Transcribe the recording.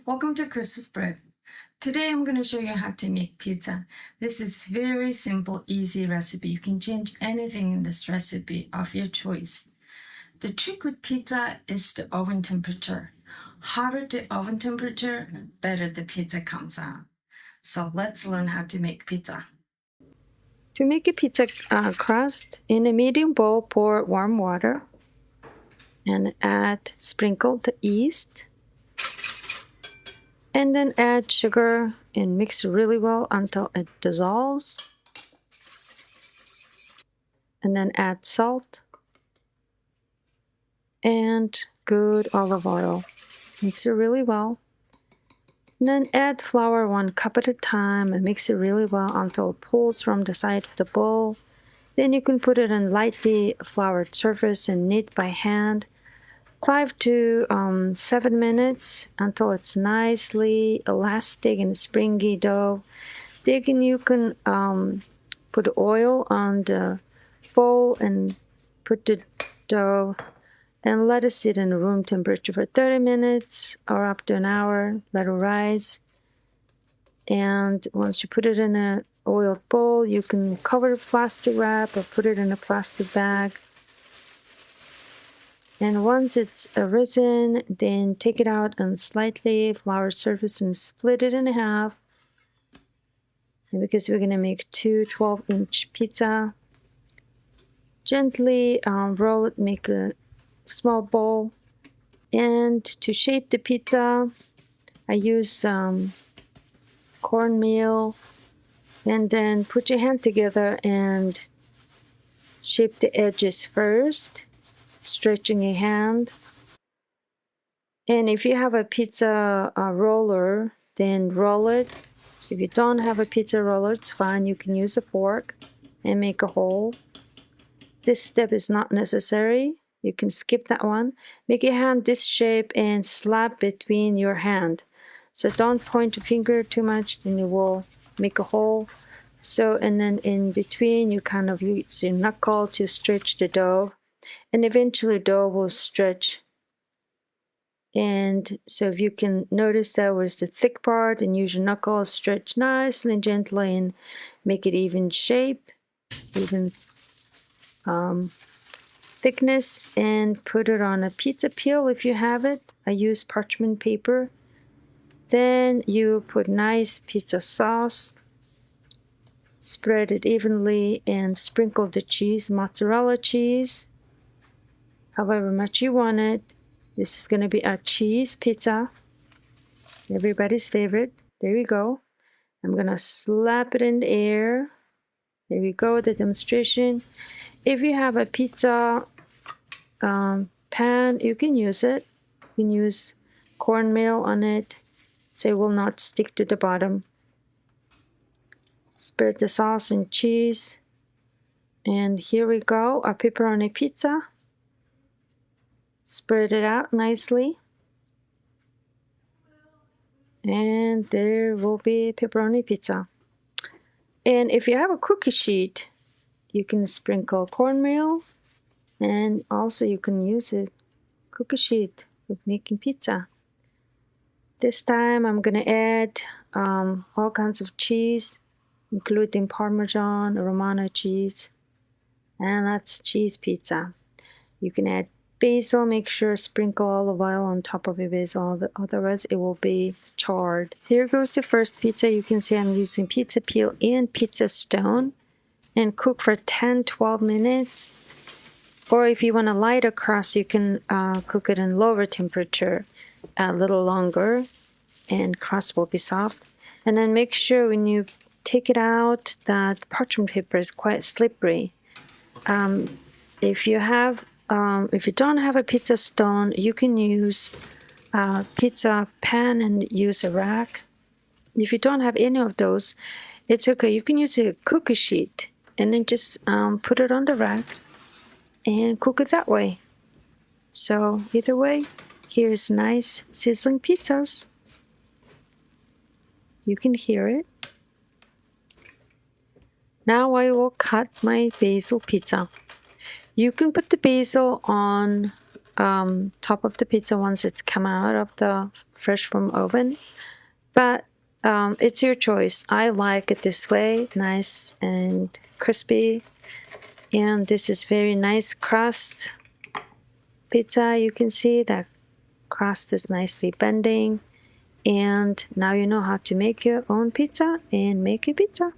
Welcome to Chris's Bread. Today I'm going to show you how to make pizza. This is very simple, easy recipe. You can change anything in this recipe of your choice. The trick with pizza is the oven temperature. Hotter the oven temperature, better the pizza comes out. So let's learn how to make pizza. To make a pizza crust, in a medium bowl, pour warm water and sprinkle the yeast. And then add sugar and mix really well until it dissolves. And then add salt and good olive oil. Mix it really well. And then add flour 1 cup at a time and mix it really well until it pulls from the side of the bowl. Then you can put it on lightly floured surface and knead by hand 5 to 7 minutes until it's nicely elastic and springy dough. Then you can put oil on the bowl and put the dough and let it sit in room temperature for 30 minutes or up to an hour. Let it rise. And once you put it in an oiled bowl, you can cover the plastic wrap or put it in a plastic bag. And once it's risen, then take it out on slightly floured surface and split it in half. And because we're going to make 2 12-inch pizza, gently roll it, make a small bowl. And to shape the pizza, I use cornmeal. And then put your hand together and shape the edges first, stretching your hand. And if you have a pizza roller, then roll it. If you don't have a pizza roller, it's fine. You can use a fork and make a hole. This step is not necessary. You can skip that one. Make your hand this shape and slap between your hand. So don't point your finger too much, then you will make a hole. So, and then in between, you kind of use your knuckle to stretch the dough. And eventually dough will stretch. And so if you can notice that was the thick part, and use your knuckle, stretch nicely and gently and make it even shape, even thickness, and put it on a pizza peel if you have it. I use parchment paper. Then you put nice pizza sauce, spread it evenly, and sprinkle the cheese, mozzarella cheese, however much you want it. This is going to be a cheese pizza, everybody's favorite. There we go. I'm going to slap it in the air. There we go, the demonstration. If you have a pizza pan, you can use it. You can use cornmeal on it so it will not stick to the bottom. Spread the sauce and cheese. And here we go, a pepperoni pizza. Spread it out nicely. And there will be pepperoni pizza. And if you have a cookie sheet, you can sprinkle cornmeal, and also you can use a cookie sheet with making pizza. This time I'm gonna add all kinds of cheese, including Parmesan, Romano cheese, and that's cheese pizza. You can add basil. Make sure sprinkle olive oil on top of your basil, otherwise it will be charred. Here goes the first pizza. You can see I'm using pizza peel and pizza stone, and cook for 10-12 minutes. Or if you want a lighter crust, you can cook it in lower temperature a little longer, and crust will be soft. And then make sure when you take it out that parchment paper is quite slippery. If you don't have a pizza stone, you can use a pizza pan and use a rack. If you don't have any of those, it's okay. You can use a cookie sheet and then just put it on the rack and cook it that way. So either way, here's nice sizzling pizzas. You can hear it. Now I will cut my basil pizza. You can put the basil on top of the pizza once it's come out of the fresh from oven. But it's your choice. I like it this way, nice and crispy. And this is very nice crust pizza. You can see that crust is nicely bending. And now you know how to make your own pizza and make your pizza.